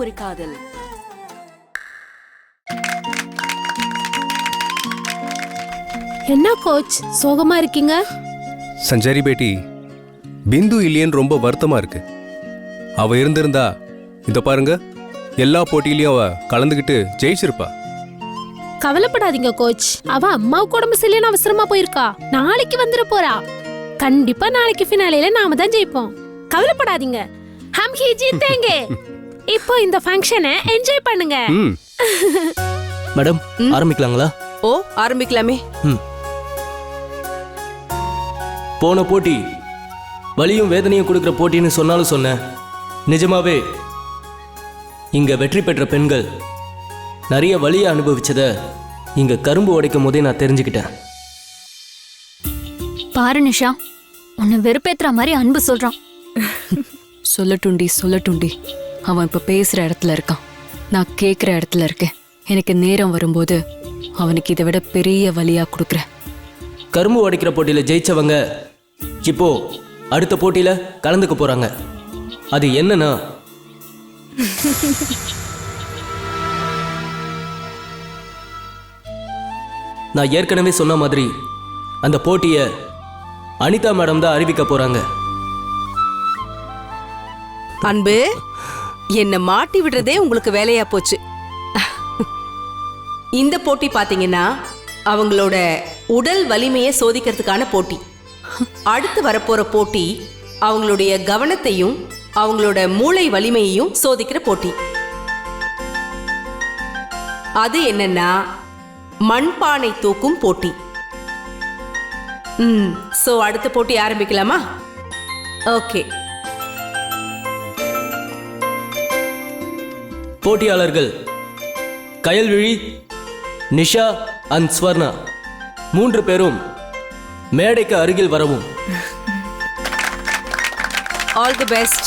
ஒரு காதல். என்ன கோச் சோகமா இருக்கீங்க? சஞ்சரி பேட்டி, பிந்து இல்லையன்னு ரொம்ப வருத்தமா இருக்கு. அவ இருந்திருந்தா இத பாருங்க, எல்லா போட்டியிலையும் அவ கலந்துக்கிட்டு ஜெயிச்சிருப்பா. கவலைப்படாதீங்க கோச், அவ அம்மாவுக்கு உடம்பு சரியில்லைன்னு அவசரமா போயிருக்கா. நாளைக்கு வந்துட போறா. கண்டிப்பா நாளைக்கு ஃபினாலேல நாம தான் ஜெயிப்போம். கவலைப்படாதீங்க, ஹம் ஹி ஜீத்தேங்கே. இப்போ இந்த ஃபங்க்ஷனை என்ஜாய் பண்ணுங்க. மேடம், ஆரம்பிக்கலாங்களா? ஓ, ஆரம்பிக்கலாமே. போன போட்டி வலியும் வேதனையும் கொடுக்குற போட்டின்னு சொன்னாலும் சொன்னேன். நிஜமாவே இங்க வெற்றி பெற்ற பெண்கள் நிறைய வலியை அனுபவிச்சத இங்க கரும்பு உடைக்கும் போதே நான் தெரிஞ்சுக்கிட்டேன். பாரு நிஷா, உன்னை வெறுப்பேத்துற மாதிரி அன்பு சொல்றான். சொல்லட்டுண்டி, அவன் இப்ப பேசுற இடத்துல இருக்கான். நான் கேக்குற இடத்துல இருக்கேன். எனக்கு நேரம் வரும்போது அவனுக்கு இதை விட பெரிய வலியா கொடுக்குறேன். கரும்பு உடைக்கிற போட்டியில ஜெயிச்சவங்க இப்போ அடுத்த போட்டியில கலந்துக்க போறாங்க. அது என்னன்னா, நான் ஏற்கனவே சொன்ன மாதிரி அந்த போட்டிய அனிதா மேடம் தான் அறிவிக்க போறாங்க. அன்பு, என்ன மாட்டி விடுறதே உங்களுக்கு வேலையா போச்சு. இந்த போட்டி பாத்தீங்கன்னா அவங்களோட உடல் வலிமையை சோதிக்கிறதுக்கான போட்டி. அடுத்து வரப்போற போட்டி அவங்களுடைய கவனத்தையும் அவங்களோட மூளை வலிமையையும் சோதிக்கிற போட்டி. அது என்னன்னா மண்பானை தூக்கும் போட்டி. சோ அடுத்த போட்டி ஆரம்பிக்கலாமா? ஓகே. போட்டியாளர்கள் கயல்விழி, நிஷா அண்ட் ஸ்வர்ணா 3 பேரும் மேடைக்கு அருகில் வரவும். All the best.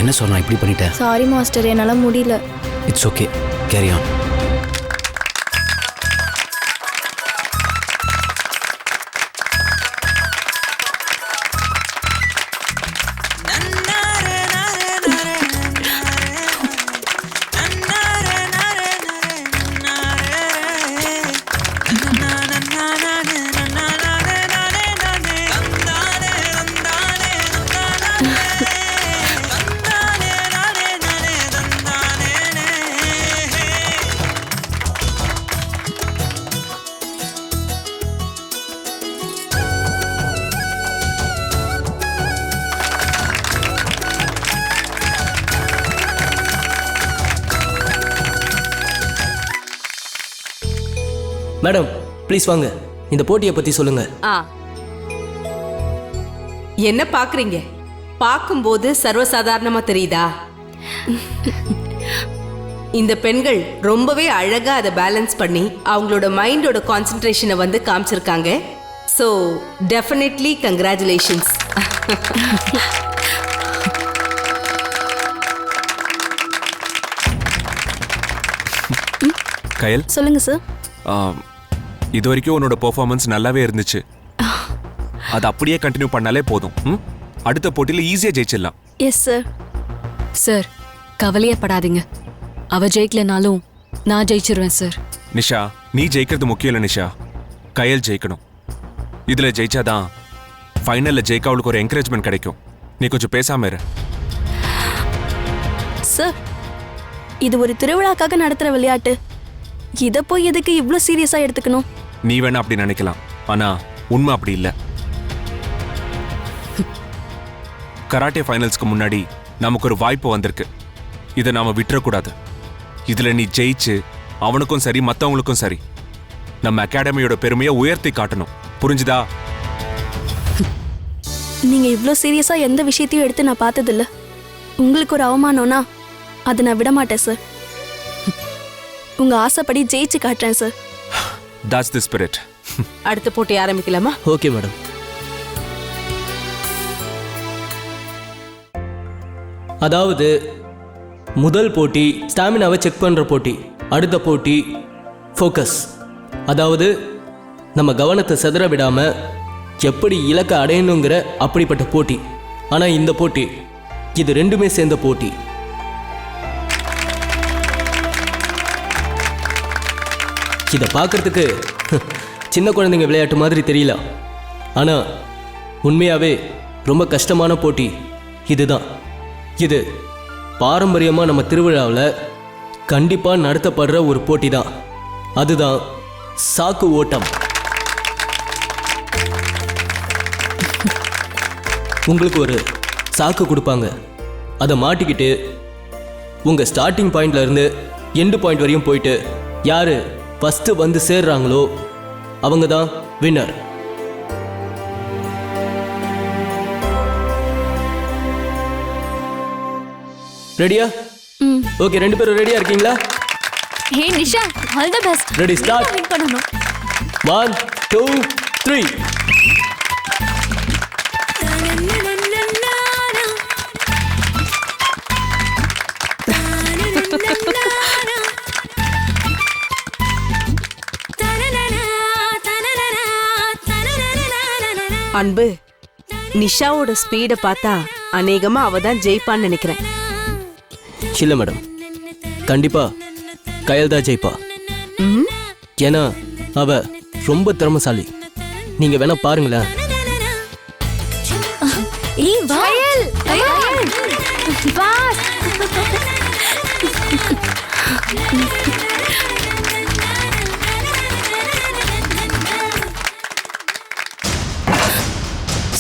என்ன சொன்னா இப்படி பண்ணிட்டேன்? சாரி மாஸ்டர், என்னால முடியல. It's okay, carry on. Madam, please வாங்க, இந்த போட்டியை பத்தி சொல்லுங்க. என்ன பாக்குறீங்க? பார்க்கும்போது சர்வசாதாரணமா தெரியுதா? இந்த பெண்கள் ரொம்பவே அழகா அதை பேலன்ஸ் பண்ணி அவங்களோட மைண்டோட கான்சென்ட்ரேஷனை வந்து காமிச்சிருக்காங்க. So definitely congratulations. கயல், சொல்லுங்க சார். இது வரைக்கும் உன்னோட பெர்ஃபார்மன்ஸ் நல்லாவே இருந்துச்சு. அது அப்படியே கண்டினியூ பண்ணாலே போதும். அடுத்த போட்டியில ஈஸியா ஜெயிச்சிடலாம். Yes sir. சார் கவலையே படாதீங்க, அவ ஜெயிக்கலனாலும் நான் ஜெயிச்சிருவேன் சார். நிஷா, நீ ஜெயிக்கிறது முக்கியம் இல்லை நிஷா, கயல் ஜெயிக்கணும். இதுல ஜெயிச்சாதான் ஃபைனல்ல ஜெயிக்க அவளுக்கு ஒரு என்கரேஜ்மெண்ட் கிடைக்கும். நீ கொஞ்சம் பேசாம இரு. சார், இது ஒரு திருவிழாக்காக நடத்துற விளையாட்டு. இத போய் எதுக்கு இவ்ளோ சீரியஸா எடுத்துக்கணும்? நீ வேணா அப்படி நினைக்கலாம், ஆனா உண்மை அப்படி இல்லை. கராட்டே ஃபைனல்ஸ்க்கு முன்னாடி நமக்கு ஒரு வாய்ப்பு வந்திருக்கு. இதை நாம விட்டுறக்கூடாது. இதுல நீ ஜெயிச்சு அவனுக்கும் சரி மற்றவங்களுக்கும் சரி நம்ம அகாடமியோட பெருமையை உயர்த்தி காட்டணும். புரிஞ்சுதா? நீங்க இவ்ளோ சீரியஸா எந்த விஷயத்தையும் எடுத்து நான் பார்த்ததில்ல. உங்களுக்கு ஒரு அவமானம்னா அதை நான் விட மாட்டேன் சார். உங்க ஆசைப்படி ஜெயிச்சு காட்டுறேன் சார். That's the spirit. அடுத்த போட்டி ஆரம்பிக்கலாமா? Okay madam. அதாவது முதல் போட்டி ஸ்டாமினாவை செக் பண்ணுற போட்டி, அடுத்த போட்டி ஃபோக்கஸ், அதாவது நம்ம கவனத்தை சிதற விடாமல் எப்படி இலக்கை அடையணுங்கிற அப்படிப்பட்ட போட்டி. ஆனால் இந்த போட்டி இது ரெண்டுமே சேர்ந்த போட்டி. இதை பார்க்கறதுக்கு சின்ன குழந்தைங்க விளையாட்டு மாதிரி தெரியல, ஆனால் உண்மையாகவே ரொம்ப கஷ்டமான போட்டி இதுதான். இது பாரம்பரியமாக நம்ம திருவிழாவில் கண்டிப்பாக நடத்தப்படுற ஒரு போட்டி தான். அதுதான் சாக்கு ஓட்டம். உங்களுக்கு ஒரு சாக்கு கொடுப்பாங்க, அதை மாட்டிக்கிட்டு உங்கள் ஸ்டார்டிங் பாயிண்ட்ல இருந்து எண்டு பாயிண்ட் வரையும் போயிட்டு யார் ஃபஸ்ட்டு வந்து சேர்றாங்களோ அவங்க தான் வின்னர். ரெடியா? ஓகே, ரெண்டு பேரும் ரெடியா இருக்கீங்களா? Hey Nisha, all the best. Ready, start. Win பண்ணனும். 1 2 3. அன்பு, நிஷாவோட ஸ்பீட பார்த்தா அநேகமா அவ தான் ஜெயிப்பான்னு நினைக்கிறேன். இல்ல மேடம், கண்டிப்பா கயல் தான் ஜெயிப்பா. ஏன்னா அவ ரொம்ப திறமைசாலி. நீங்க வேணா பாருங்களேன். ஏய் வா கயல், வா.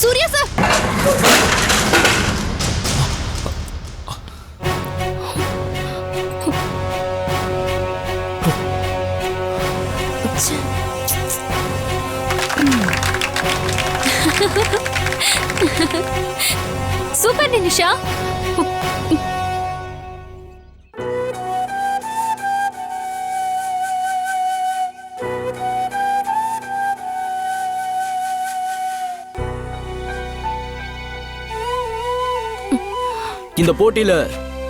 Surya sir, super Nisha. இந்த போட்டியில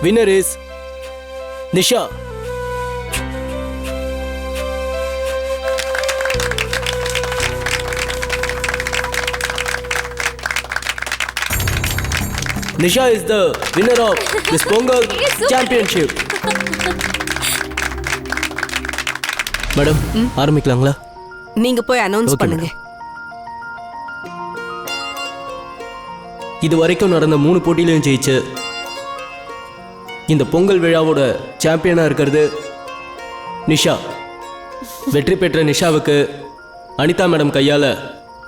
winner is Nisha. Nisha is the winner of this Pongal Championship. Madam, ஆரம்பிக்கலாங்களா? நீங்க போய் அனௌன்ஸ் பண்ணுங்க. இது வரைக்கும் நடந்த 3 போட்டியிலையும் ஜெயிச்சு இந்த பொங்கல் விழாவோட சாம்பியனா இருக்கிறது நிஷா. வெற்றி பெற்ற நிஷாவுக்கு அனிதா மேடம் கையால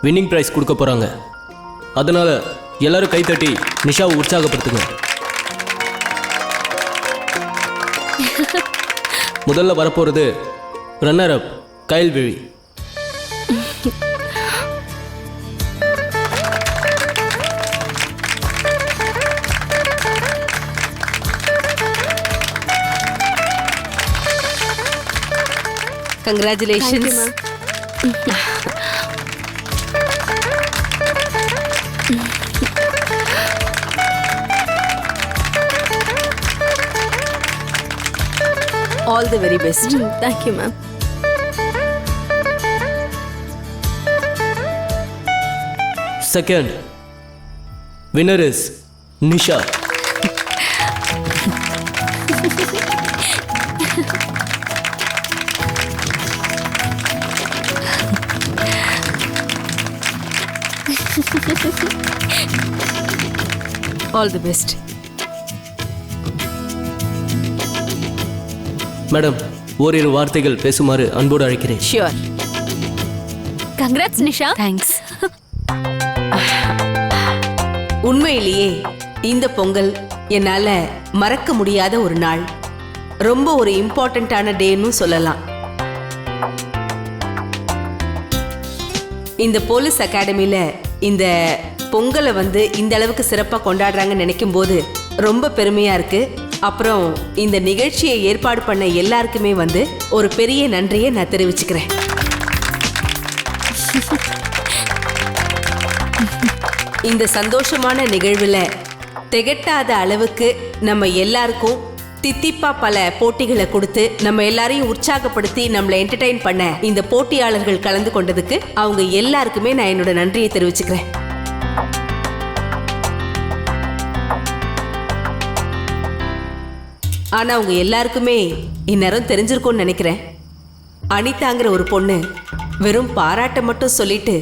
வின்னிங் பிரைஸ் கொடுக்க போறாங்க. அதனால எல்லாரும் கைத்தட்டி நிஷாவை உற்சாகப்படுத்துங்க. முதல்ல வரப்போறது runner up Kayalvizhi. Congratulations. All the very best. Thank you, ma'am. Second winner is Nisha. All the best. Madam, ஓரிரு வார்த்தைகள் பேசுமாறு அன்போடு அழைக்கிறேன். ஷியோர். கங்க்ராட்ஸ் நிஷா. தேங்க்ஸ். உண்மையிலேயே இந்த பொங்கல் என்னால மறக்க முடியாத ஒரு நாள். ரொம்ப ஒரு இம்பார்ட்டண்ட்டான டேன்னு சொல்லலாம். இந்த போலீஸ் அகாடமியில இந்த பொங்கலை இந்த அளவுக்கு சிறப்பாக கொண்டாடுறாங்கன்னு நினைக்கும் போது ரொம்ப பெருமையா இருக்கு. அப்புறம் இந்த நிகழ்ச்சியை ஏற்பாடு பண்ண எல்லாருக்குமே ஒரு பெரிய நன்றியை நான் தெரிவிச்சுக்கிறேன். இந்த சந்தோஷமான நிகழ்வுல திகட்டாத அளவுக்கு நம்ம எல்லாருக்கும் தித்திப்பா பல போட்டிகளை கொடுத்து நம்ம எல்லாரையும் உற்சாகப்படுத்தி நம்மளை என்டர்டெயின் பண்ண இந்த போட்டியாளர்கள் கலந்து கொண்டதுக்கு அவங்க எல்லாருக்குமே நான் என்னோட நன்றியை தெரிவிச்சுக்கிறேன். ஆனா அவங்க எல்லாருக்குமே இந்நேரம் தெரிஞ்சிருக்கும்னு நினைக்கிறேன். அனிதாங்கிற ஒரு பொண்ணு வெறும் பாராட்ட மட்டும் சொல்லிட்டு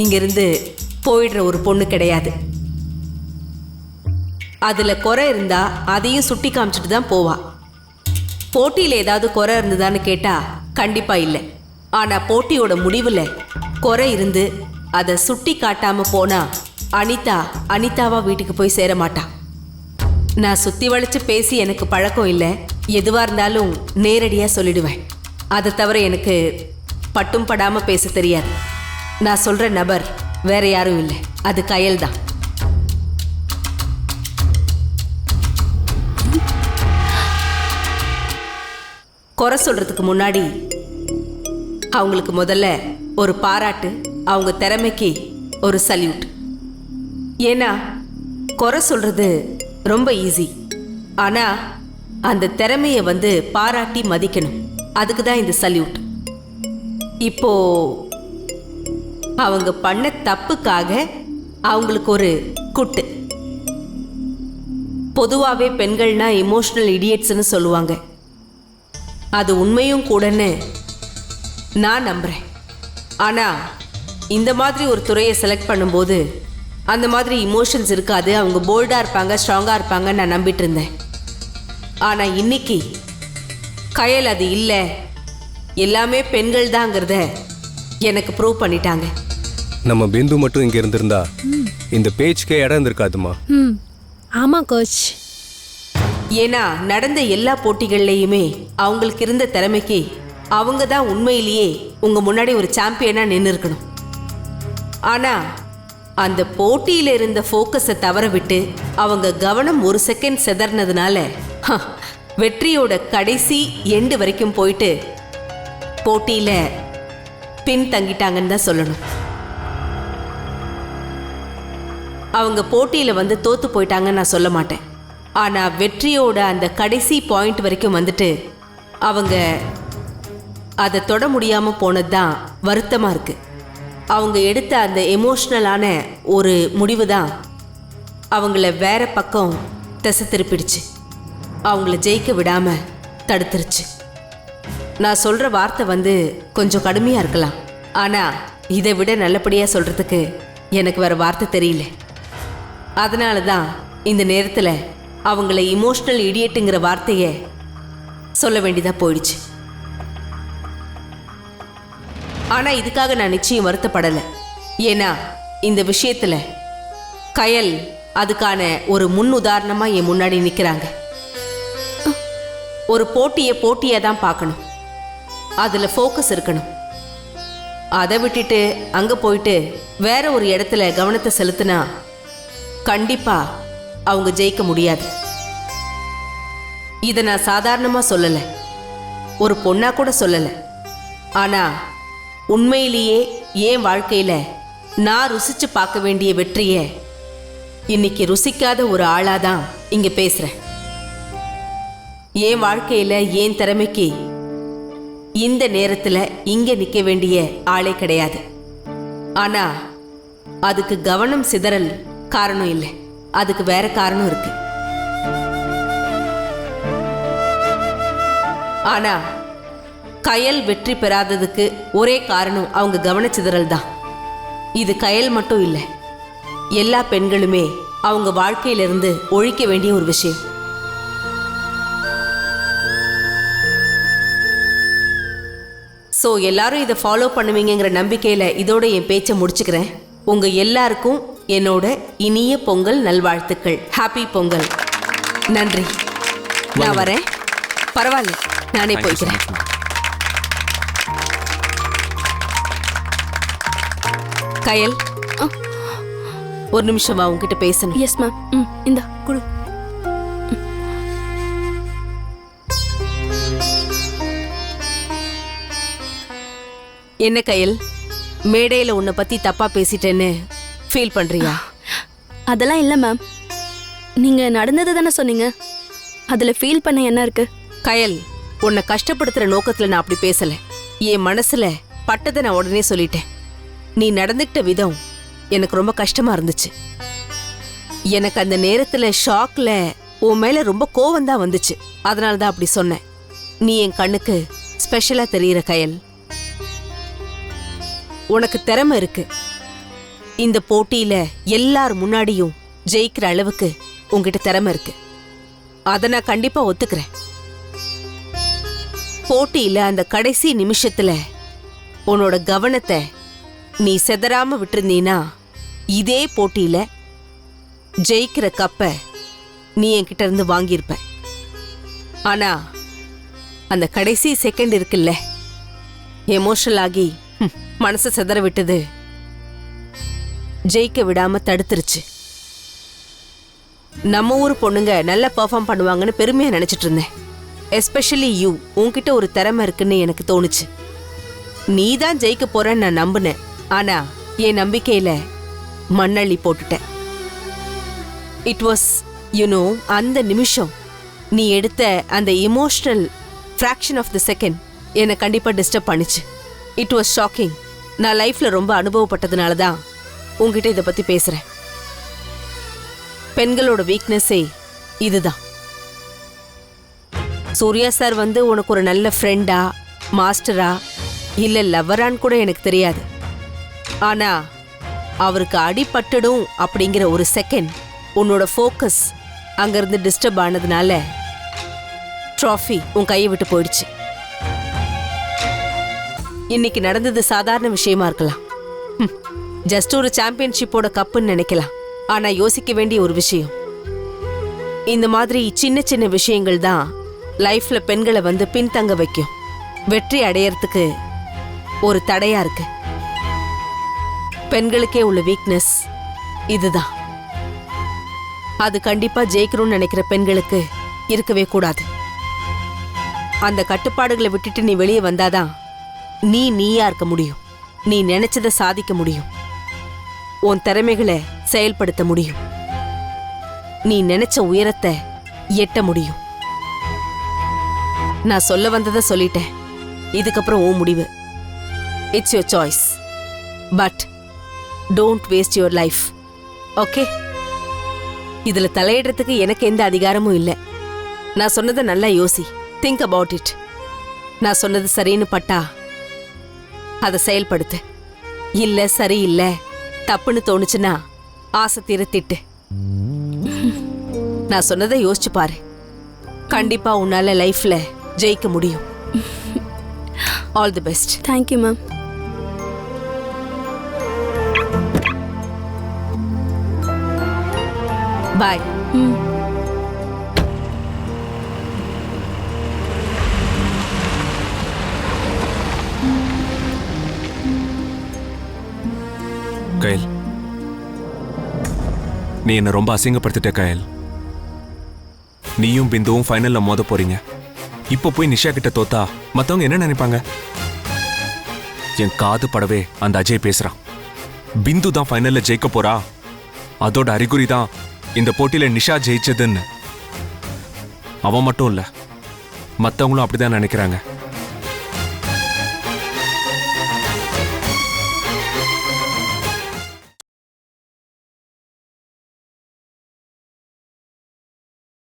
இங்கிருந்து போயிடுற ஒரு பொண்ணு கிடையாது. அதுல குறை இருந்தா அதையும் சுட்டி காமிச்சிட்டு தான் போவா. போட்டியில ஏதாவது குறை இருந்ததான்னு கேட்டா கண்டிப்பா இல்லை. ஆனா போட்டியோட முடிவுல குறை இருந்து அதை சுட்டி காட்டாம போனா அனிதாவா வீட்டுக்கு போய் சேர மாட்டா. நான் சுத்தி வளைச்சு பேசி எனக்கு பழக்கம் இல்லை. எதுவா இருந்தாலும் நேரடியா சொல்லிடுவேன். அதை தவிர எனக்கு பட்டும் படாம பேச தெரியாது. நான் சொல்ற நபர் வேற யாரும் இல்லை, அது கயல் தான். குறை சொல்றதுக்கு முன்னாடி அவங்களுக்கு முதல்ல ஒரு பாராட்டு, அவங்க திறமைக்கு ஒரு சல்யூட். ஏன்னா குறை சொல்றது ரொம்ப ஈஸி. ஆனா அந்த திறமையை பாராட்டி மதிக்கணும். அதுக்கு தான் இந்த சல்யூட். இப்போ அவங்க பண்ண தப்புக்காக அவங்களுக்கு ஒரு குட்டு. பொதுவாகவே பெண்கள்னா இமோஷனல் இடியட்ஸ்னு சொல்லுவாங்க. அது உண்மையும் கூடன்னு நான் நம்புறேன். ஆனா இந்த மாதிரி ஒரு துறையை செலக்ட் பண்ணும்போது அந்த மாதிரி இமோஷன்ஸ் இருக்காது. அவங்க போல்டா இருப்பாங்க, ஸ்ட்ராங்கா இருப்பாங்கன்னு நான் நம்பிட்டு இருந்தேன். ஆனா இன்னைக்கு கயல் அது இல்லை, எல்லாமே பெண்கள் தாங்கிறத எனக்கு ப்ரூவ் பண்ணிட்டாங்க. நம்ம பிந்து மட்டும் இங்க இருந்திருந்தா இந்த பேச்சுக்கே இடம் இருந்திருக்காதுமா. ஆமா கோச். ஏன்னா நடந்த எல்லா போட்டிகள்லையுமே அவங்களுக்கு இருந்த திறமைக்கு அவங்க தான் உண்மையிலேயே உங்க முன்னாடி ஒரு சாம்பியனா நின்று இருக்கணும். ஆனா அந்த போட்டியில இருந்த ஃபோக்கஸை தவற விட்டு அவங்க கவனம் ஒரு செகண்ட் செதறினதுனால வெற்றியோட கடைசி எண்டு வரைக்கும் போயிட்டு போட்டியில பின் தங்கிட்டாங்கன்னு தான் சொல்லணும். அவங்க போட்டியில தோத்து போயிட்டாங்கன்னு நான் சொல்ல மாட்டேன். ஆனா வெற்றியோட அந்த கடைசி பாயிண்ட் வரைக்கும் அவங்க அதை தொட முடியாம போனது தான் வருத்தமா இருக்கு. அவங்க எடுத்த அந்த எமோஷ்னலான ஒரு முடிவு தான் அவங்கள வேற பக்கம் திசை திருப்பிடுச்சு. அவங்கள ஜெயிக்க விடாம தடுத்துருச்சு. நான் சொல்ற வார்த்தை கொஞ்சம் கடுமையா இருக்கலாம். ஆனா இதை விட நல்லபடியா சொல்றதுக்கு எனக்கு வேற வார்த்தை தெரியல. அதனால தான் இந்த நேரத்தில் அவங்கள இமோஷனல் இடியட்டுங்கிற வார்த்தையை சொல்ல வேண்டியதா போயிடுச்சு. ஆனா இதுக்காக நான் நிச்சயம் வருத்தப்படலை. ஏன்னா இந்த விஷயத்துல கயல் அதுக்கான ஒரு முன் உதாரணமா என் முன்னாடி நிற்கிறாங்க. ஒரு போட்டியை தான் பார்க்கணும், அதுல ஃபோக்கஸ் இருக்கணும். அதை விட்டுட்டு அங்க போயிட்டு வேற ஒரு இடத்துல கவனத்தை செலுத்தினா கண்டிப்பா அவங்க ஜெயிக்க முடியாது. இதை நான் சாதாரணமா சொல்லலை, ஒரு பொண்ணா கூட சொல்லலை. ஆனா உண்மையிலேயே என் வாழ்க்கையில நான் ருசிச்சு பார்க்க வேண்டிய வெற்றியை இன்னைக்கு ருசிக்காத ஒரு ஆளாதான் இங்க பேசுறேன். என் வாழ்க்கையில என் திறமைக்கு இந்த நேரத்துல இங்க நிக்க வேண்டிய ஆளே கிடையாது. ஆனா அதுக்கு கவனம் சிதறல் காரணம் இல்லை, அதுக்கு வேற காரணம் இருக்கு. ஆனா கயல் வெற்றி பெறாததுக்கு ஒரே காரணம் அவங்க கவனச்சிதறல் தான். இது கயல் மட்டும் இல்லை, எல்லா பெண்களுமே அவங்க வாழ்க்கையிலிருந்து ஒழிக்க வேண்டிய ஒரு விஷயம். ஸோ எல்லாரும் இதை ஃபாலோ பண்ணுவீங்கிற நம்பிக்கையில இதோட என் பேச்சை முடிச்சுக்கிறேன். உங்க எல்லாருக்கும் என்னோட இனிய பொங்கல் நல்வாழ்த்துக்கள். ஹாப்பி பொங்கல். நன்றி. நான் வரேன். பரவாயில்ல, நானே Thank you so போய்க்கிறேன். much, ma'am. கயல், ஒரு நிமிஷமா உங்ககிட்ட பேசணும். Yes ma'am. இந்தா கொடு. என்ன கயல், மேடையில உன்னை பத்தி தப்பா பேசிட்டேன்னு ஃபீல் பண்றியா? அதெல்லாம் இல்லை மேம். நீங்க நடந்தது தானே சொன்னீங்க, அதுல ஃபீல் பண்ண என்ன இருக்கு? கயல், உன்னை கஷ்டப்படுத்துற நோக்கத்துல நான் அப்படி பேசல. என் மனசுல பட்டதை நான் உடனே சொல்லிட்டேன். நீ நடந்துக்கிட்ட விதம் எனக்கு ரொம்ப கஷ்டமா இருந்துச்சு. எனக்கு அந்த நேரத்துல ஷாக்ல உன் மேல ரொம்ப கோவம் தான் வந்துச்சு. அதனால தான் அப்படி சொன்னேன். நீ என் கண்ணுக்கு ஸ்பெஷலா தெரியுற கயல். உனக்கு திறமை இருக்கு. இந்த போட்டியில எல்லார் முன்னாடியும் ஜெயிக்கிற அளவுக்கு உன்கிட்ட திறமை இருக்கு. அதை நான் கண்டிப்பா ஒத்துக்கிறேன். போட்டியில அந்த கடைசி நிமிஷத்துல உன்னோட கவனத்தை நீ செதறாம விட்டுருந்தீனா இதே போட்டியில ஜெயிக்கிற கப்ப நீ என்கிட்ட இருந்து வாங்கியிருப்ப. ஆனா அந்த கடைசி செகண்ட் இருக்குல்ல, எமோஷனல் ஆகி மனசை செதற விட்டது ஜெயிக்க விடாம தடுத்துருச்சு. நம்ம ஊர் பொண்ணுங்க நல்லா பெர்ஃபார்ம் பண்ணுவாங்கன்னு பெருமையா நினைச்சிட்டு இருந்தேன். எஸ்பெஷலி யூ, உன்கிட்ட ஒரு திறமை இருக்குன்னு எனக்கு தோணுச்சு. நீ தான் ஜெயிக்க போறன்னு நான் நம்பினேன். ஆனா என் நம்பிக்கையில மண்ணள்ளி போட்டுட்டேன். இட் வாஸ் யூனோ, அந்த நிமிஷம் நீ எடுத்த அந்த emotional fraction of the second என்னை கண்டிப்பா டிஸ்டர்ப் பண்ணிச்சு. It was shocking. நான் லைஃப்ல ரொம்ப அனுபவப்பட்டதுனால தான் உங்ககிட்ட இதை பத்தி பேசுறேன். பெண்களோட வீக்னஸே இதுதான். சூர்யா சார் வந்து உனக்கு ஒரு நல்ல ஃப்ரெண்டா, மாஸ்டரா, இல்ல லவ்வரான்னு கூட எனக்கு தெரியாது. ஆனா அவருக்கு அடிபட்டுடும் அப்படிங்கிற ஒரு செகண்ட் உன்னோட ஃபோக்கஸ் அங்கிருந்து டிஸ்டர்ப் ஆனதுனால ட்ராஃபி உன் கையை விட்டு போயிடுச்சு. இன்னைக்கு நடந்தது சாதாரண விஷயமா இருக்கலாம், ஜஸ்ட் ஒரு சாம்பியன்ஷிப்போட கப்புன்னு நினைக்கலாம். ஆனா யோசிக்க வேண்டிய ஒரு விஷயம், இந்த மாதிரி சின்ன சின்ன விஷயங்கள் தான் லைஃப்ல பெண்களை வந்து பின்தங்க வைக்கும், வெற்றி அடையறதுக்கு ஒரு தடையா இருக்கு. பெண்களுக்கே உள்ள வீக்னஸ் இதுதான். அது கண்டிப்பா ஜெயிக்கணும்னு நினைக்கிற பெண்களுக்கு இருக்கவே கூடாது. அந்த கட்டுப்பாடுகளை விட்டுட்டு நீ வெளியே வந்தாதான் நீயா இருக்க முடியும். நீ நினைச்சதை சாதிக்க முடியும். உன் திறமைகளை செயல்படுத்த முடியும். நீ நினைச்ச உயரத்தை எட்ட முடியும். நான் சொல்ல வந்ததை சொல்லிட்டேன். இதுக்கப்புறம் உன் முடிவு. It's your choice. But don't waste your life. Okay? இதுல தலையிடுறதுக்கு எனக்கு எந்த அதிகாரமும் இல்லை. நான் சொன்னதை நல்லா யோசி. Think about it. நான் சொன்னது சரின்னு பட்டா அதை செயல்படுத்து. இல்ல சரியில்லை தப்புன்னு தோணுச்சுன்னா ஆசை திருத்திட்டு நான் சொன்னதை யோசிச்சு பாரு. கண்டிப்பா உன்னால லைஃப்ல ஜெயிக்க முடியும். All the best. Thank you ma'am. Bye. Kayal, நீ என்ன ரொம்ப அசிங்கப்படுத்திட்ட கயல். நீயும் பிந்துவும் ஃபைனல்ல மோத போறீங்க. இப்போ போய் நிஷா கிட்ட தோத்தா மத்தவங்க என்ன நினைப்பாங்க? என் காது படவே அந்த அஜய் பேசுறான். பிந்து தான் ஃபைனல்ல ஜெயிக்க போறா, அதோட அறிகுறி தான் இந்த போட்டியில நிஷா ஜெயிச்சதுன்னு. அவன் மட்டும் இல்ல, மத்தவங்களும் அப்படிதான் நினைக்கிறாங்க.